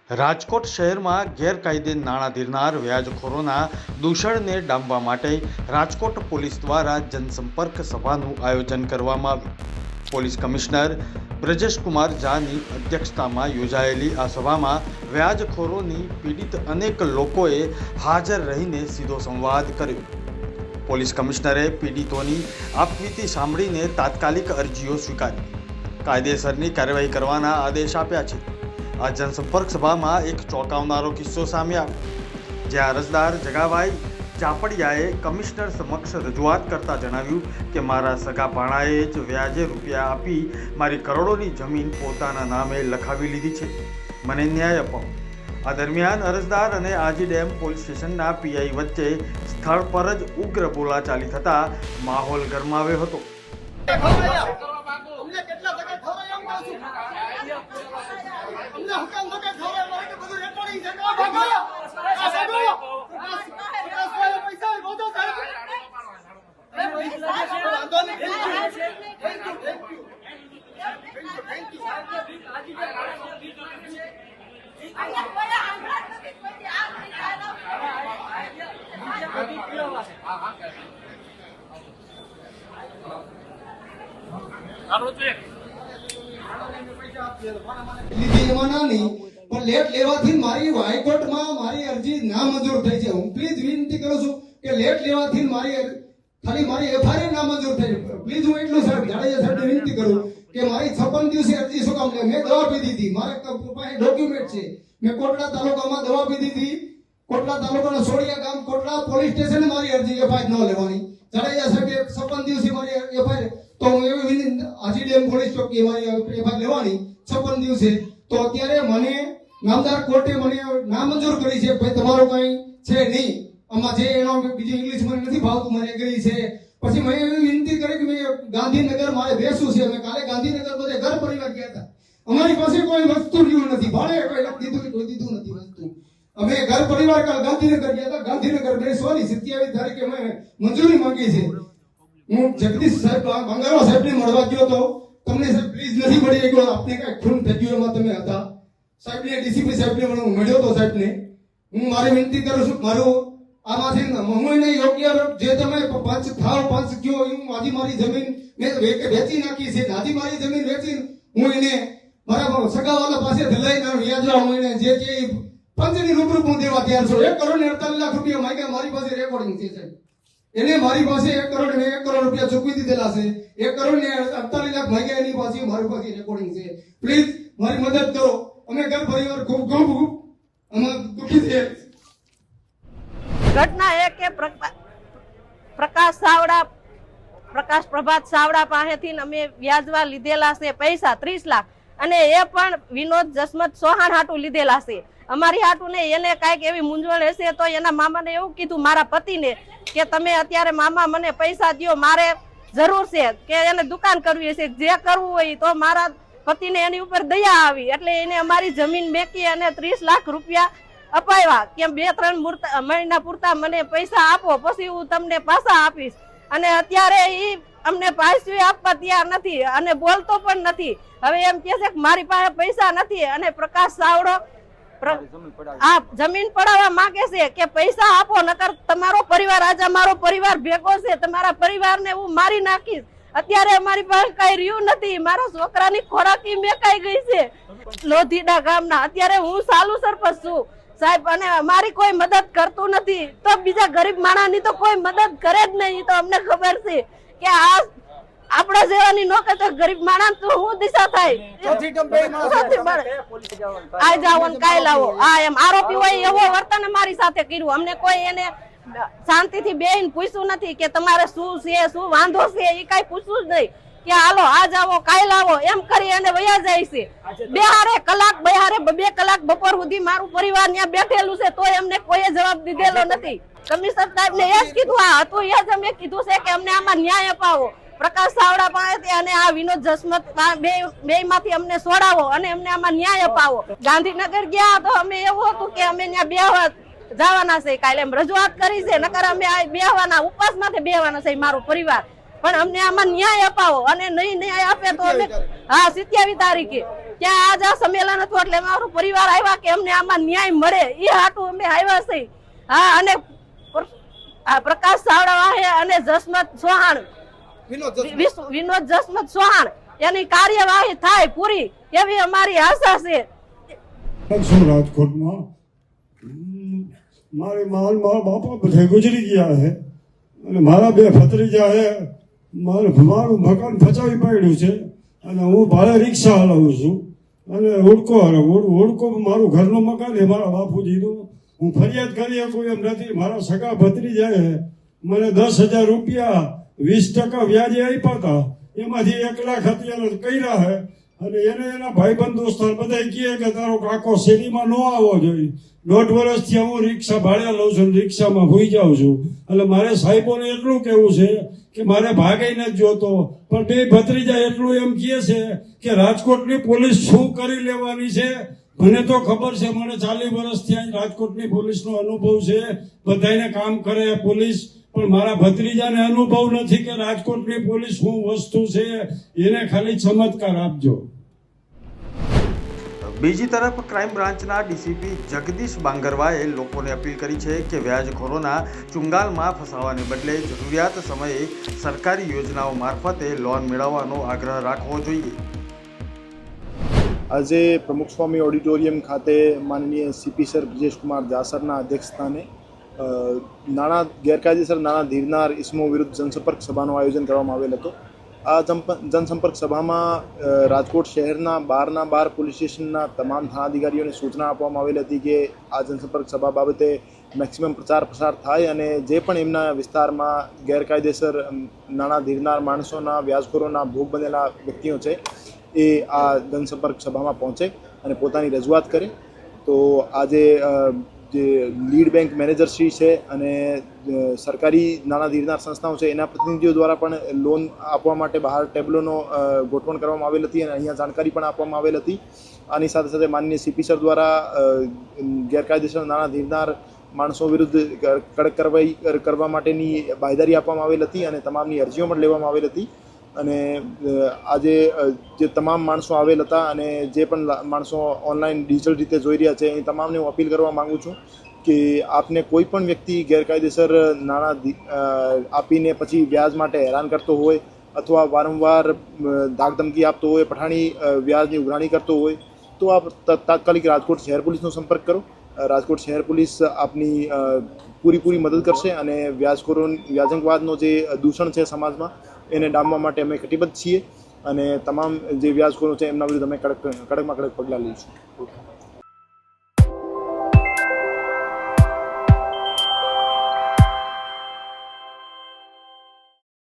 રાજકોટ શહેરમાં ગેરકાયદે નાણાં ધીરનાર વ્યાજખોરોના દૂષણને ડામવા માટે રાજકોટ પોલીસ દ્વારા જનસંપર્ક સભાનું આયોજન કરવામાં આવ્યું। પોલીસ કમિશનર બ્રજેશકુમાર ઝાની અધ્યક્ષતામાં યોજાયેલી આ સભામાં વ્યાજખોરોની પીડિત અનેક લોકોએ હાજર રહીને સીધો સંવાદ કર્યો। પોલીસ કમિશનરે પીડિતોની આપવીતી સાંભળીને તાત્કાલિક અરજીઓ સ્વીકારી કાયદેસરની કાર્યવાહી કરવાના આદેશ આપ્યા છે। આ જનસંપર્ક સભામાં એક ચોંકાવનારો કિસ્સો સામે આવ્યો, જ્યાં અરજદાર જગાભાઈ ચાપડિયાએ કમિશનર સમક્ષ રજૂઆત કરતા જણાવ્યું કે મારા સગા ભાણાએ જ વ્યાજે રૂપિયા આપી મારી કરોડોની જમીન પોતાના નામે લખાવી લીધી છે, મને ન્યાય અપાવો। આ દરમિયાન અરજદાર અને આજી ડેમ પોલીસ સ્ટેશનના પીઆઈ વચ્ચે સ્થળ પર જ ઉગ્ર બોલાચાલી થતા માહોલ ગરમાવ્યો હતો। લેટ લેવાથી મારી હાઈકોર્ટમાં મારી અરજી નામંજૂર થઈ છે। હું પ્લીઝ વિનંતી કરું છું કે લેટ લેવાથી ખાલી મારી એફઆઈઆર નામંજૂર થઈ છે। પ્લીઝ હું એટલું સાહેબ જાડેજા સાહેબને વિનંતી કરું કે મારી 56 દિવસે અરજી શું કામ લે? મેં દવા પીધી હતી, મારા પાસે ડોક્યુમેન્ટ છે। મેં કોટડા તાલુકામાં દવા પીધી હતી, કોટડા તાલુકાના સોડિયા ગામ કોટડા પોલીસ સ્ટેશને મારી અરજી એફઆઈઆર ન લેવાની। જાડેજા સાહેબે 56 દિવસે મારી એફઆઈઆર, તો હું એવી વિનંતી આજી ડેમ પોલીસ ચોકી મારી એફઆઈઆર લેવાની 56 દિવસે, તો અત્યારે મને નામદાર કોર્ટે મને નામંજૂર કરી છે। ભાઈ તમારું કઈ છે નહીં, આમાં જે એનો બીજું ઇંગ્લિશ મને નથી ભાવતું, મને એગ્રી છે। પછી મેં એવી વિનંતી કરી કે મેં ગાંધીનગર મારે બેસવું છે। અમે કાલે ગાંધીનગર બધે ઘર પરિવાર ગયા હતા, અમારી પાસે કોઈ વસ્તુ રહ્યું નથી, ભાડે કોઈ લખી દીધું કોઈ દીધું નથી વસ્તુ। અમે ઘર પરિવાર કાલ ગાંધીનગર ગયા હતા, ગાંધીનગર બેસવાની 27 તારીખે મેં મંજૂરી માંગી છે। હું જગદીશ સાહેબ બંગાળો સાહેબને મળવા ગયો તો, તમને સાહેબ પ્લીઝ નથી મળી ગયો, આપને કઈ ખૂન થઈ ગયું એમાં તમે હતા સાહેબને, ડીસીપી સાહેબને હું મળ્યો તો સાહેબને। હું મારી વિનંતી કરું છું, મારું આમાંથી હું એને યોગ્ય જે તમે પંચ કયો, હું આજે મારી જમીન મેં વેચી નાખી છે, આજે મારી જમીન વેચી હું એને મારા સગાવાલા પાસે લઈને વ્યાજવા હું એને જે કે પંચની રૂબરૂ હું દેવા તૈયાર છું। 1 કરોડ ને 48 લાખ રૂપિયા માંગ્યા, મારી પાસે રેકોર્ડિંગ છે સાહેબ। એને મારી પાસે 1 કરોડ ને 1 કરોડ રૂપિયા ચૂકવી દીધેલા છે, 1 કરોડ ને 48 લાખ માંગ્યા, એની પાસે મારી પાસે રેકોર્ડિંગ છે। પ્લીઝ મારી મદદ કરો, અમે ઘર પરિવાર ખૂબ અમે દુખી છીએ। ઘટના એ કે પ્રકાશ પ્રભાત સાવડા પાસેથી અમે વ્યાજવા લીધેલા છે પૈસા 30 લાખ, અને એ પણ વિનોદ જસમત ચૌહાણ હાટું લીધેલા છે। અમારી હાટું ને એને કાંઈક એવી મૂંઝવણ હશે તો એના મામાને એવું કીધું મારા પતિને કે તમે અત્યારે મામા મને પૈસા દ્યો, મારે જરૂર છે કે એને દુકાન કરવી હશે, જે કરવું હોય તો મારા પતિને એની ઉપર દયા આવી એટલે એને અમારી જમીન મેકી અને 30 લાખ રૂપિયા અપાવ્યા કે 2-3 મહિના પૂરતા મને પૈસા આપો, પછી હું તમને પાછા આપીશ। અને અત્યારે એ અમને પાછું આપવા તૈયાર નથી અને બોલતો પણ નથી। હવે એમ કે છે કે મારી પાસે પૈસા નથી, અને પ્રકાશ સાવડો આ જમીન પડાવવા માંગે છે કે પૈસા આપો, નકર તમારો પરિવાર, આજે અમારો પરિવાર ભેગો છે, તમારા પરિવારને હું મારી નાખીશ। અત્યારે અમારી પાસે કઈ રહ્યું નથી, મારા છોકરાની ખોરાકી મેકાઈ ગઈ છે લોધીડા ગામના। અત્યારે હું ચાલુ સરપંચ છું સાહેબ, અને અમારી કોઈ મદદ કરતું નથી, તો બીજા ગરીબ માણસની તો કોઈ મદદ કરે જ નહીં। તો અમને ખબર છે કે આ આપણા જેવાની નો કે તો ગરીબ માણસ તો હું દિશા થાય આ જાઓ કાઈ લાવો, આ એમ આરોપી હોય એવો વર્તન અમારી સાથે કર્યું। અમને કોઈ એને શાંતિથી બેહીને પૂછ્યું નથી કે તમારે શું છે, શું વાંધો છે, એ કઈ પૂછવું જ નહીં કે હાલો આ જાવો કાઈ લાવો એમ કરી અને વયા જાય છે। બેહારે 2 કલાક બપોર સુધી મારું પરિવાર ત્યાં બેઠેલું છે, તો એમને કોઈ જવાબ દીધેલો નથી। કમિશનર સાહેબ ને એ જ કીધું, આ હતું એ જ અમે કીધું છે કે અમને આમાં ન્યાય અપાવો, પ્રકાશ સાવડા પાસેથી અને આ વિનોદ જસમત બે માંથી અમને છોડાવો અને અમને આમાં ન્યાય અપાવો. ગાંધીનગર ગયા તો અમે એવું હતું કે અમે ત્યાં બેહવા જવાના છે, કાલે એમ રજૂઆત કરી છે, નકર અમે આ બેહવાના ઉપવાસ માંથી બેહવાના છે મારો પરિવાર. પણ અમને આમાં ન્યાય અપાવો અને નહીં ન્યાય આપે તો અમે 27 તારીખે ત્યાં આજ આ સંમેલન હતું એટલે મારો પરિવાર આવ્યા કે અમને આમાં ન્યાય મળે એ હાટું અમે આવ્યા છે. હા, અને પ્રકાશ સાવડા અને જસમત ચૌહાણ વિનોદ જસમત ચૌહાણ એની કાર્યવાહી થાય પૂરી એવી અમારી આશા છે. રાજકોટમાં મારી મારા બાપા બધા ગુજરી ગયા છે અને મારા બે ભત્રીજા છે. મારું મકાન ફચાવી પડ્યું છે અને હું ભાડે રિક્ષા હલાવું છું અને હુડકો હલાવું. હુડકો મારું ઘરનું મકાન છે મારા બાપુજીનું. હું ફરિયાદ કરી શકું એમ નથી. મારા સગા ભત્રીજાએ મને 10,000 રૂપિયા 20% વ્યાજે આપ્યા હતા, એમાંથી 1 લાખ અત્યારે કર્યા છે અને એને એના ભાઈબંધ દોસ્તાર બધા કહે કે તારો કાકો શેરીમાં ન આવવો જોઈએ. 1.5 વર્ષથી હું રિક્ષા ભાડે લઉં છું, રિક્ષામાં ભૂઈ જાઉં છું. એટલે મારે સાહેબોને એટલું કહેવું છે કે મારે ભાગે નથી જોતો, પણ બે ભત્રીજા એટલું એમ કહે છે કે રાજકોટની પોલીસ શું કરી લેવાની છે. મને તો ખબર છે, મને 40 વર્ષથી અહીં રાજકોટની પોલીસનો અનુભવ છે, બધાને કામ કરે પોલીસ, પણ મારા ભત્રીજાને અનુભવ નથી કે રાજકોટની પોલીસ શું વસ્તુ છે. એને ખાલી ચમત્કાર આપજો. બીજી તરફ ક્રાઇમ બ્રાન્ચના ડીસીપી જગદીશ બાંગરવાએ લોકોને અપીલ કરી છે કે વ્યાજખોરોના ચુંગાલમાં ફસાવાને બદલે જરૂરિયાત સમયે સરકારી યોજનાઓ મારફતે લોન મેળવવાનો આગ્રહ રાખવો જોઈએ. આજે પ્રમુખ સ્વામી ઓડિટોરિયમ ખાતે માનનીય સીપી સર બ્રિજેશકુમાર જાસરના અધ્યક્ષસ્થાને ગેરકાયદેસર નાણાં ધીરનાર ઇસમો વિરુદ્ધ જનસંપર્ક સભાનું આયોજન કરવામાં આવેલ હતું. આ જનસંપર્ક સભામાં રાજકોટ શહેરના 12 પોલીસ સ્ટેશનના તમામ થાણાધિકારીઓને સૂચના આપવામાં આવેલ હતી કે આ જનસંપર્ક સભા બાબતે મેક્સિમમ પ્રચાર પ્રસાર થાય અને જે પણ એમના વિસ્તારમાં ગેરકાયદેસર નાણાં ધીરનાર માણસોના વ્યાજખોરોના ભોગ બનેલા વ્યક્તિઓ છે એ આ જનસંપર્ક સભામાં પહોંચે અને પોતાની રજૂઆત કરે. તો આજે જે લીડ બેંક મેનેજરશ્રી છે અને સરકારી નાણાં ધીરનાર સંસ્થાઓ છે એના પ્રતિનિધિઓ દ્વારા પણ લોન આપવા માટે બહાર ટેબલોનો ગોઠવણ કરવામાં આવેલ હતી અને અહીંયા જાણકારી પણ આપવામાં આવેલ હતી. આની સાથે સાથે માનનીય સીપી સર દ્વારા ગેરકાયદેસર નાણાં ધીરનાર માણસો વિરુદ્ધ કડક કાર્યવાહી કરવા માટેની બાંયધરી આપવામાં આવેલ હતી અને તમામની અરજીઓ પણ લેવામાં આવેલ હતી. અને આજે જે તમામ માણસો આવેલ હતા અને જે પણ માણસો ઓનલાઈન ડિજિટલ રીતે જોઈ રહ્યા છે એ તમામને હું અપીલ કરવા માગું છું કે આપને કોઈ પણ વ્યક્તિ ગેરકાયદેસર નાણાં આપીને પછી વ્યાજ માટે હેરાન કરતો હોય અથવા વારંવાર ધાકધમકી આપતો હોય, પઠાણી વ્યાજની ઉઘરાણી કરતો હોય તો આપ તાત્કાલિક રાજકોટ શહેર પોલીસનો સંપર્ક કરો. રાજકોટ શહેર પોલીસ આપની પૂરી મદદ કરશે અને વ્યાજંકવાદનો જે દૂષણ છે સમાજમાં એને ડામવા માટે અમે કટિબદ્ધ છીએ અને તમામ જે વ્યાજખોરો છે એમના વિરુદ્ધ અમે કડકમાં કડક પગલાં લઈશું.